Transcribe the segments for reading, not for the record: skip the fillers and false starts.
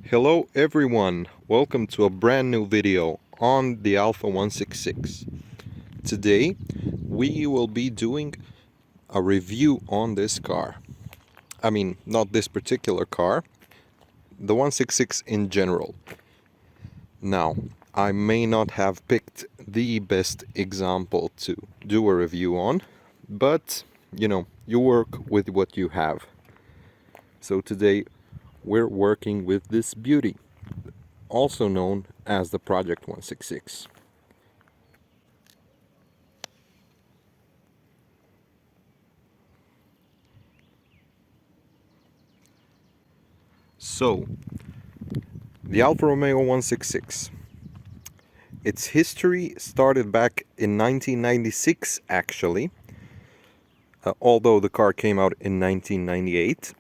Hello everyone, welcome to a brand new video on the Alfa 166. Today we will be doing a review on this car. I mean, not this particular car, the 166 in general. Now, I may not have picked the best example to do a review on, but you work with what you have. So today we're working with this beauty, also known as the Project 166. So, the Alfa Romeo 166. Its history started back in 1996 actually, although the car came out in 1998.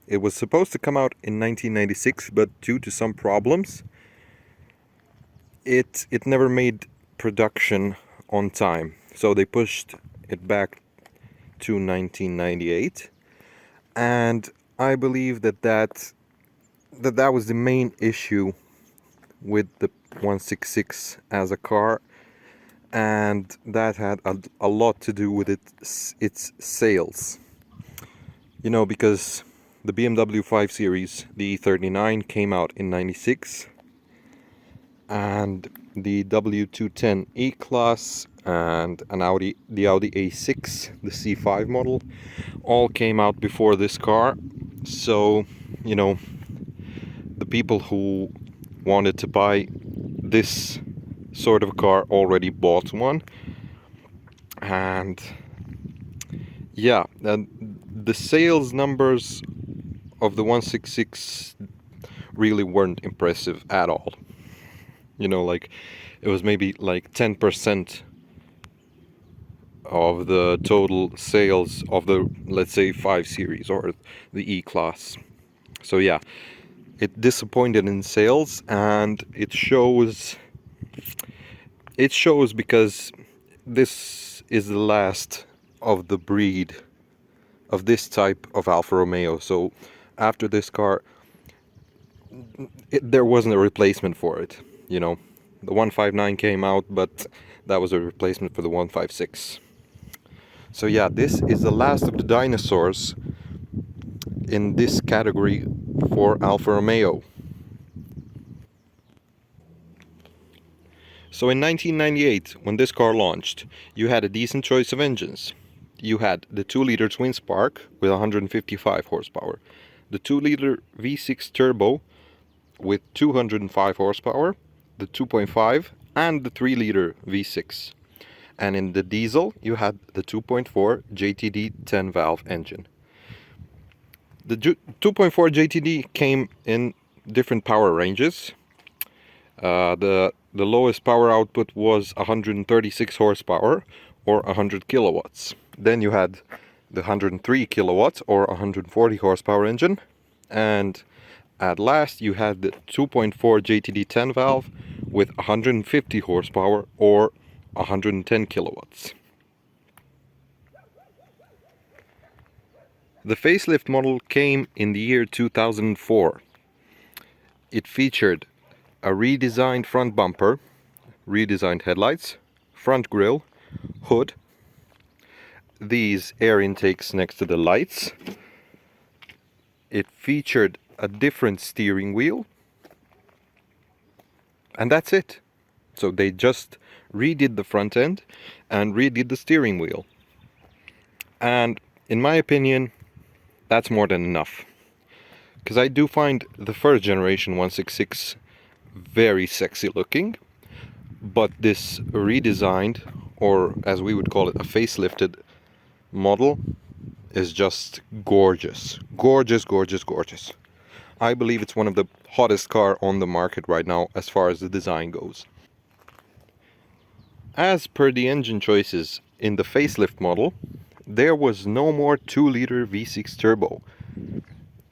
It was supposed to come out in 1996, but due to some problems, it never made production on time. So they pushed it back to 1998, and I believe that was the main issue with the 166 as a car, and that had a lot to do with its sales. Because the BMW 5 Series, the E39, came out in 96, and the W210 E-Class and the Audi A6, the C5 model, all came out before this car. So, the people who wanted to buy this sort of car already bought one. And yeah, the sales numbers of the 166 really weren't impressive at all. Like, it was maybe like 10% of the total sales of the, let's say, 5 Series or the E-Class. So yeah, it disappointed in sales, and it shows because this is the last of the breed of this type of Alfa Romeo. So after this car, there wasn't a replacement for it. The 159 came out, but that was a replacement for the 156. So yeah, this is the last of the dinosaurs in this category for Alfa Romeo. So in 1998, when this car launched, you had a decent choice of engines. You had the 2-liter twin spark with 155 horsepower, the 2-liter V6 turbo with 205 horsepower, the 2.5 and the 3-liter V6. And in the diesel, you had the 2.4 JTD 10-valve engine. The 2.4 JTD came in different power ranges. The lowest power output was 136 horsepower or 100 kilowatts. Then you had the 103 kilowatts or 140 horsepower engine, and at last you had the 2.4 JTD 10 valve with 150 horsepower or 110 kilowatts. The facelift model came in the year 2004. It featured a redesigned front bumper, redesigned headlights, front grille, hood, these air intakes next to the lights. It featured a different steering wheel, and that's it. So they just redid the front end and redid the steering wheel. And in my opinion, that's more than enough. Because I do find the first generation 166 very sexy looking, but this redesigned, or as we would call it, a facelifted model is just gorgeous. Gorgeous, gorgeous, gorgeous. I believe it's one of the hottest car on the market right now as far as the design goes. As per the engine choices in the facelift model, there was no more 2-liter V6 turbo.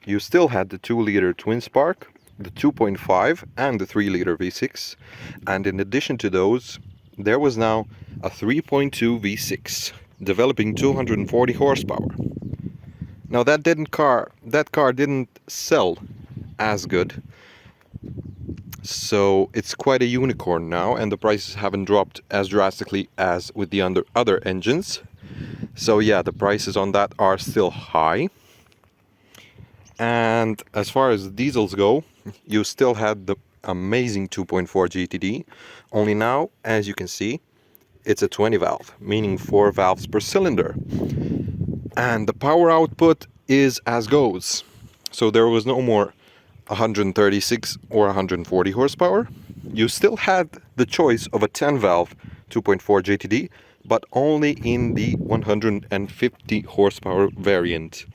You still had the 2-liter twin spark, the 2.5 and the 3-liter V6, and in addition to those, there was now a 3.2 V6 developing 240 horsepower. Now that car didn't sell as good. So it's quite a unicorn now, and the prices haven't dropped as drastically as with the other engines. So yeah, the prices on that are still high. And as far as diesels go, you still had the amazing 2.4 GTD, only now, as you can see, it's a 20 valve, meaning 4 valves per cylinder. And the power output is as goes. So there was no more 136 or 140 horsepower. You still had the choice of a 10 valve 2.4 GTD, but only in the 150 horsepower variant.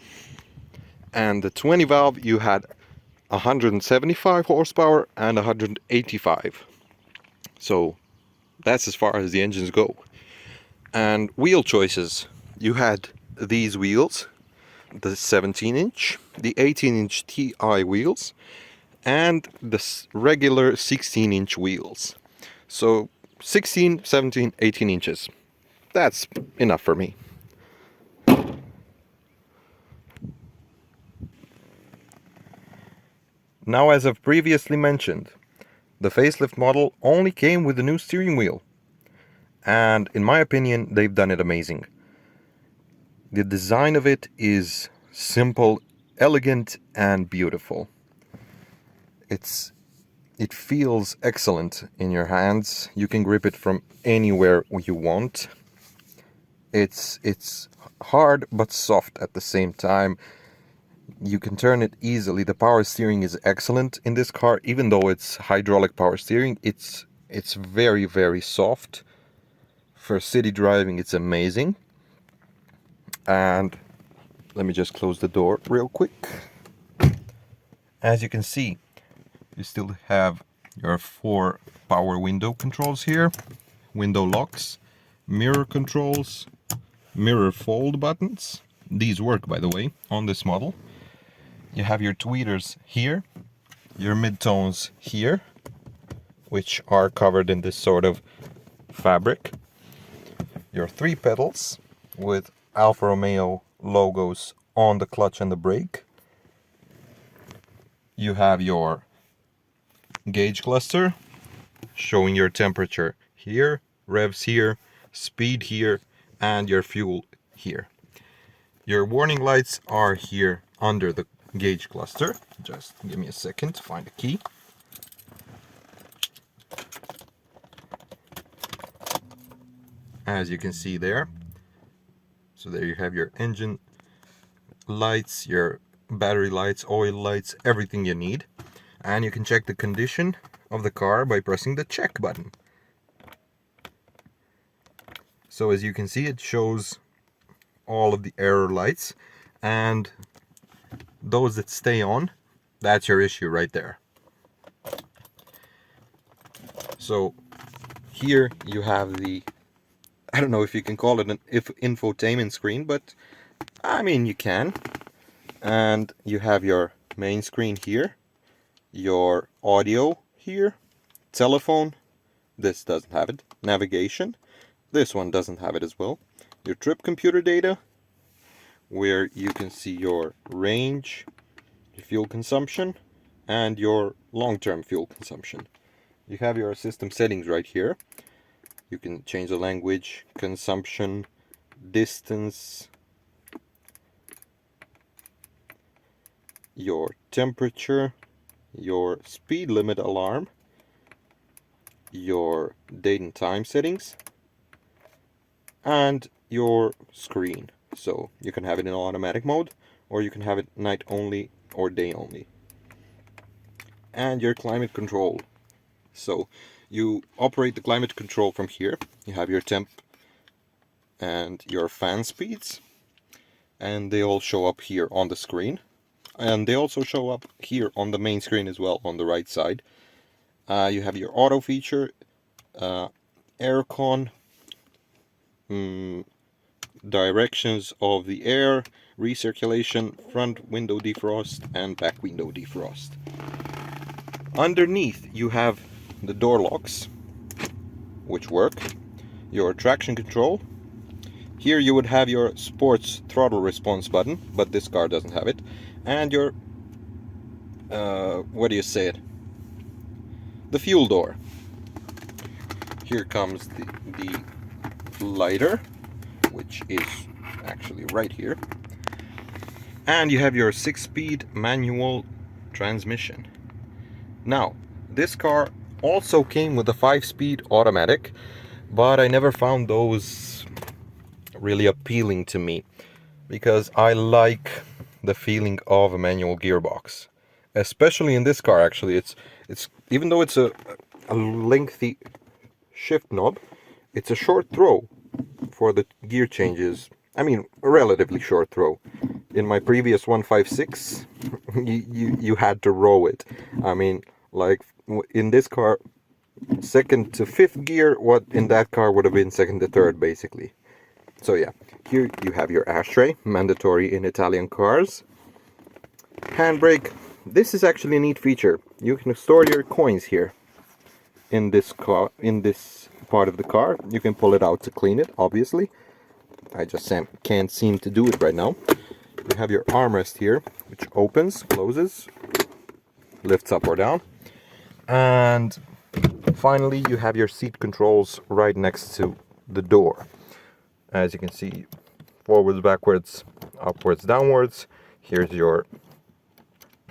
And the 20 valve, you had 175 horsepower and 185. So that's as far as the engines go. And wheel choices, you had these wheels, the 17-inch, the 18-inch TI wheels, and the regular 16-inch wheels. So 16, 17, 18 inches. That's enough for me. Now, as I've previously mentioned, the facelift model only came with the new steering wheel. And in my opinion, they've done it amazing. The design of it is simple, elegant, and beautiful. It feels excellent in your hands. You can grip it from anywhere you want. It's hard but soft at the same time. You can turn it easily. The power steering is excellent in this car, even though it's hydraulic power steering. It's very, very soft. For city driving, it's amazing. And let me just close the door real quick. As you can see, you still have your 4 power window controls here, window locks, mirror controls, mirror fold buttons. These work, by the way, on this model. You have your tweeters here, your midtones here, which are covered in this sort of fabric. Your 3 pedals with Alfa Romeo logos on the clutch and the brake. You have your gauge cluster showing your temperature here, revs here, speed here, and your fuel here. Your warning lights are here under the gauge cluster. Just give me a second to find the key. As you can see there. So there you have your engine lights, your battery lights, oil lights, everything you need. And you can check the condition of the car by pressing the check button. So as you can see, it shows all of the error lights, and those that stay on, that's your issue right there. So here you have the, I don't know if you can call it an infotainment screen, but I mean you can. And you have your main screen here, your audio here, telephone, this doesn't have it, navigation, this one doesn't have it as well, your trip computer data, where you can see your range, your fuel consumption, and your long-term fuel consumption. You have your system settings right here. You can change the language, consumption, distance, your temperature, your speed limit alarm, your date and time settings, and your screen. So you can have it in automatic mode, or you can have it night only or day only. And your climate control. So you operate the climate control from here. You have your temp and your fan speeds, and they all show up here on the screen. And they also show up here on the main screen as well, on the right side. You have your auto feature, aircon, directions of the air, recirculation, front window defrost, and back window defrost. Underneath you have the door locks, which work, your traction control. Here you would have your sports throttle response button, but this car doesn't have it, and your what do you say it? The fuel door. Here comes the lighter, which is actually right here. And you have your 6-speed manual transmission. Now, this car also came with a 5-speed automatic, but I never found those really appealing to me because I like the feeling of a manual gearbox. Especially in this car, actually. It's even though it's a lengthy shift knob, it's a short throw for the gear changes. I mean, a relatively short throw. In my previous 156, you had to row it. I mean, like in this car, second to fifth gear, what in that car would have been second to third, basically. So yeah, here you have your ashtray, mandatory in Italian cars. Handbrake. This is actually a neat feature. You can store your coins here in this car, in this part of the car. You can pull it out to clean it, obviously. I just can't seem to do it right now. You have your armrest here, which opens, closes, lifts up or down. And finally, you have your seat controls right next to the door. As you can see, forwards, backwards, upwards, downwards. Here's your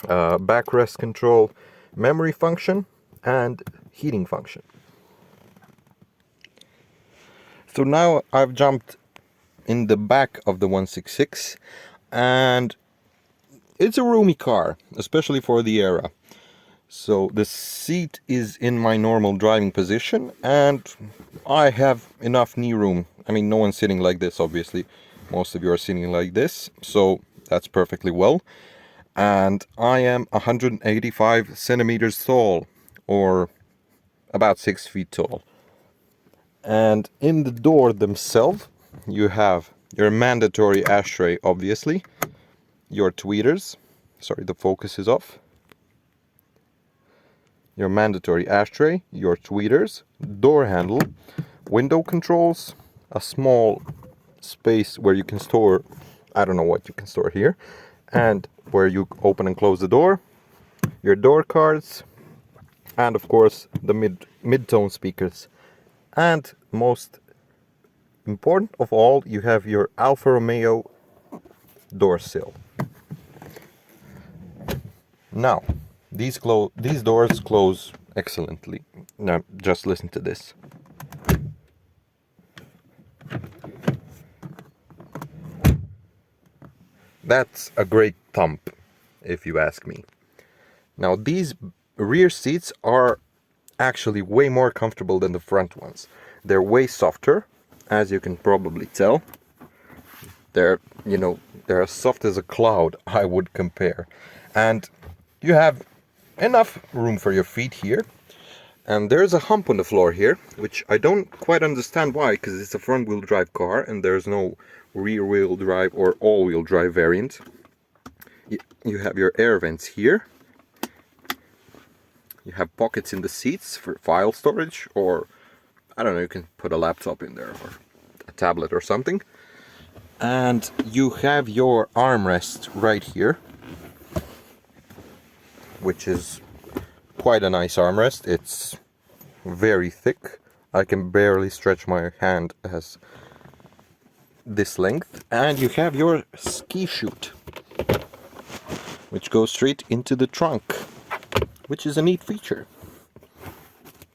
backrest control, memory function, and heating function. So now I've jumped in the back of the 166, and it's a roomy car, especially for the era. So the seat is in my normal driving position, and I have enough knee room. I mean, no one's sitting like this, obviously. Most of you are sitting like this, so that's perfectly well. And I am 185 centimeters tall, or about 6 feet tall. And in the door themselves, you have your mandatory ashtray, obviously, your tweeters. Sorry, the focus is off. Your mandatory ashtray, your tweeters, door handle, window controls, a small space where you can store, I don't know what you can store here, and where you open and close the door, your door cards, and of course the mid-tone speakers. And most important of all, you have your Alfa Romeo door sill. Now, these doors close excellently. Now, just listen to this. That's a great thump, if you ask me. Now, these rear seats are actually way more comfortable than the front ones. They're way softer, as you can probably tell. They're as soft as a cloud, I would compare. And you have enough room for your feet here. And there's a hump on the floor here, which I don't quite understand why, because it's a front-wheel drive car and there's no rear-wheel drive or all-wheel drive variant. You have your air vents here. You have pockets in the seats for file storage, or I don't know, you can put a laptop in there or a tablet or something. And you have your armrest right here, which is quite a nice armrest. It's very thick. I can barely stretch my hand as this length. And you have your ski chute, which goes straight into the trunk, which is a neat feature.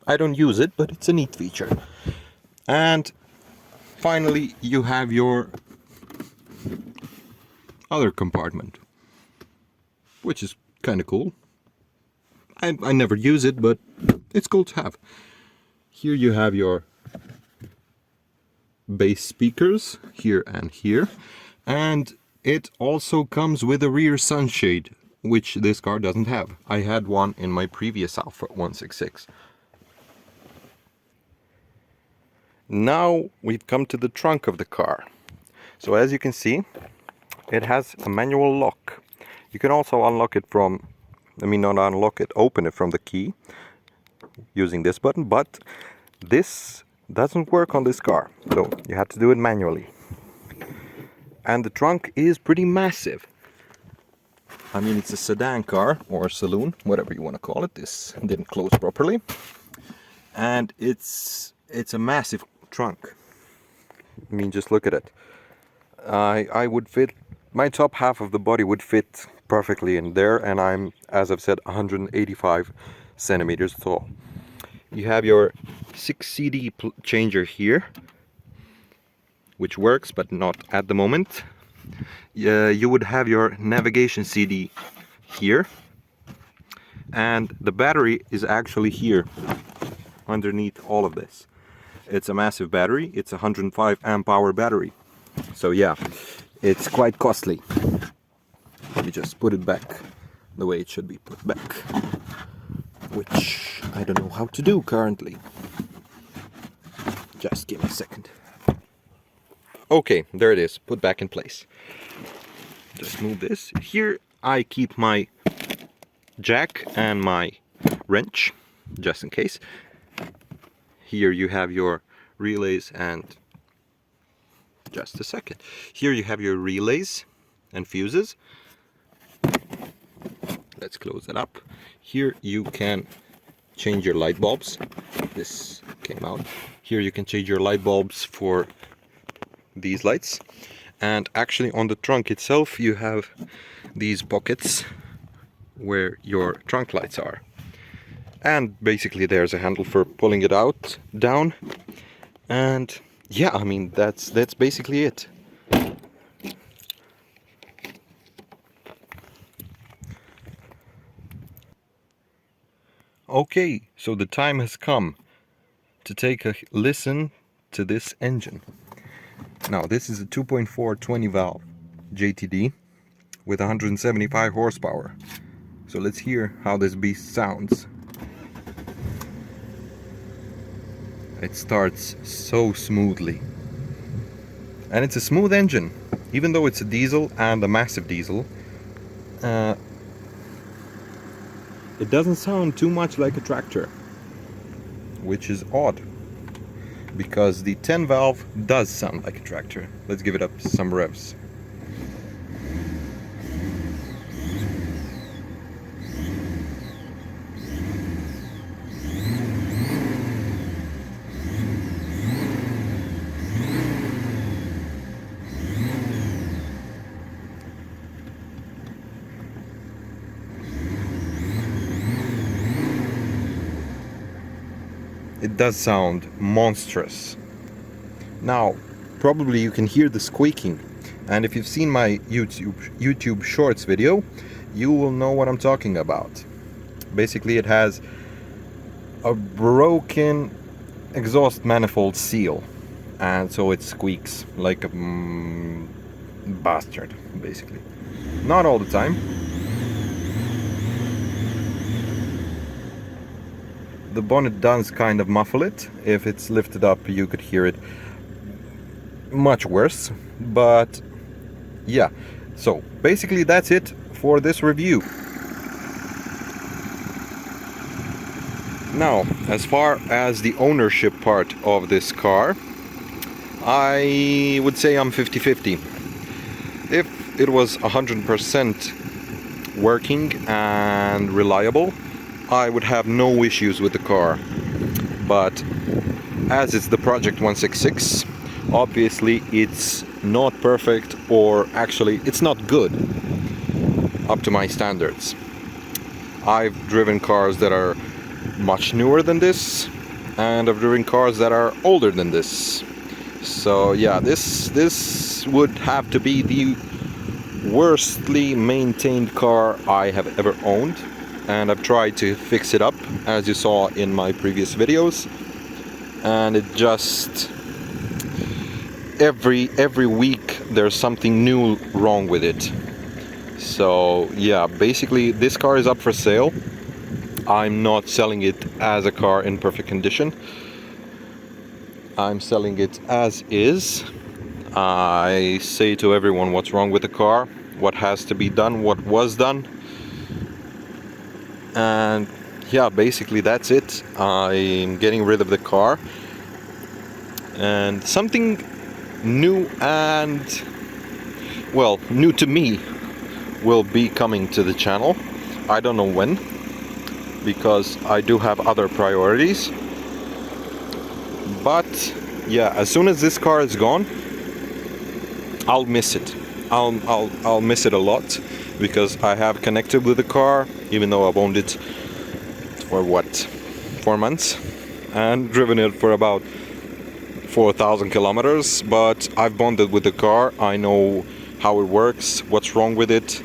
I don't use it, but it's a neat feature. And finally, you have your other compartment, which is kind of cool. I never use it, but it's cool to have. Here you have your bass speakers, here and here. And it also comes with a rear sunshade, which this car doesn't have. I had one in my previous Alfa 166. Now we've come to the trunk of the car. So as you can see, it has a manual lock. You can also unlock it from, not unlock it, open it from the key using this button, but this doesn't work on this car, so you have to do it manually. And the trunk is pretty massive. I mean, it's a sedan car or saloon, whatever you want to call it. This didn't close properly, and it's a massive trunk. I mean, just look at it. I would fit, my top half of the body would fit perfectly in there, and I'm, as I've said, 185 centimeters tall. You have your 6 CD changer here, which works, but not at the moment. You would have your navigation CD here, and the battery is actually here underneath all of this. It's a massive battery. It's a 105 amp hour battery, so yeah, it's quite costly. Let me just put it back the way it should be put back, which I don't know how to do currently. Just give me a second. Okay, there it is, put back in place. Just move this. Here I keep my jack and my wrench, just in case. Here you have your relays and... just a second. Here you have your relays and fuses. Let's close it up. Here you can change your light bulbs. This came out. Here you can change your light bulbs for these lights. And actually on the trunk itself you have these pockets where your trunk lights are. And basically there's a handle for pulling it out, down. And yeah, I mean, that's basically it. Okay, so the time has come to take a listen to this engine. Now, this is a 2.4 20 valve JTD with 175 horsepower. So let's hear how this beast sounds. It starts so smoothly. And it's a smooth engine, even though it's a diesel and a massive diesel. It doesn't sound too much like a tractor, which is odd, because the 10 valve does sound like a tractor. Let's give it up some revs. It does sound monstrous. Now, probably you can hear the squeaking, and if you've seen my YouTube Shorts video, you will know what I'm talking about. Basically, it has a broken exhaust manifold seal, and so it squeaks like a bastard, basically. Not all the time. The bonnet does kind of muffle it. If it's lifted up, you could hear it much worse. But yeah, so basically that's it for this review. Now, as far as the ownership part of this car, I would say I'm 50-50. If it was 100% working and reliable, I would have no issues with the car. But as it's the Project 166, obviously it's not perfect, or actually it's not good up to my standards. I've driven cars that are much newer than this, and I've driven cars that are older than this. So yeah, this would have to be the worstly maintained car I have ever owned. And I've tried to fix it up, as you saw in my previous videos, and it just every week there's something new wrong with it. So yeah, basically this car is up for sale. I'm not selling it as a car in perfect condition. I'm selling it as is. I say to everyone what's wrong with the car, what has to be done, what was done. And yeah, basically that's it. I'm getting rid of the car, and something new and, well, new to me will be coming to the channel. I don't know when, because I do have other priorities. But yeah, as soon as this car is gone, I'll miss it. I'll miss it a lot, because I have connected with the car, even though I've owned it for what, 4 months, and driven it for about 4,000 kilometers. But I've bonded with the car. I know how it works, what's wrong with it.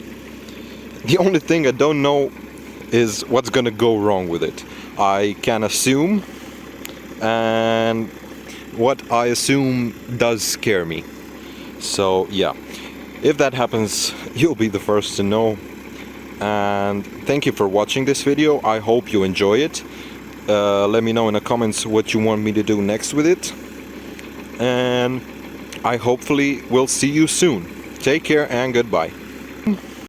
The only thing I don't know is what's gonna go wrong with it. I can assume, and what I assume does scare me. So yeah, if that happens, you'll be the first to know. And thank you for watching this video. I hope you enjoy it. Let me know in the comments what you want me to do next with it. And I hopefully will see you soon. Take care and goodbye.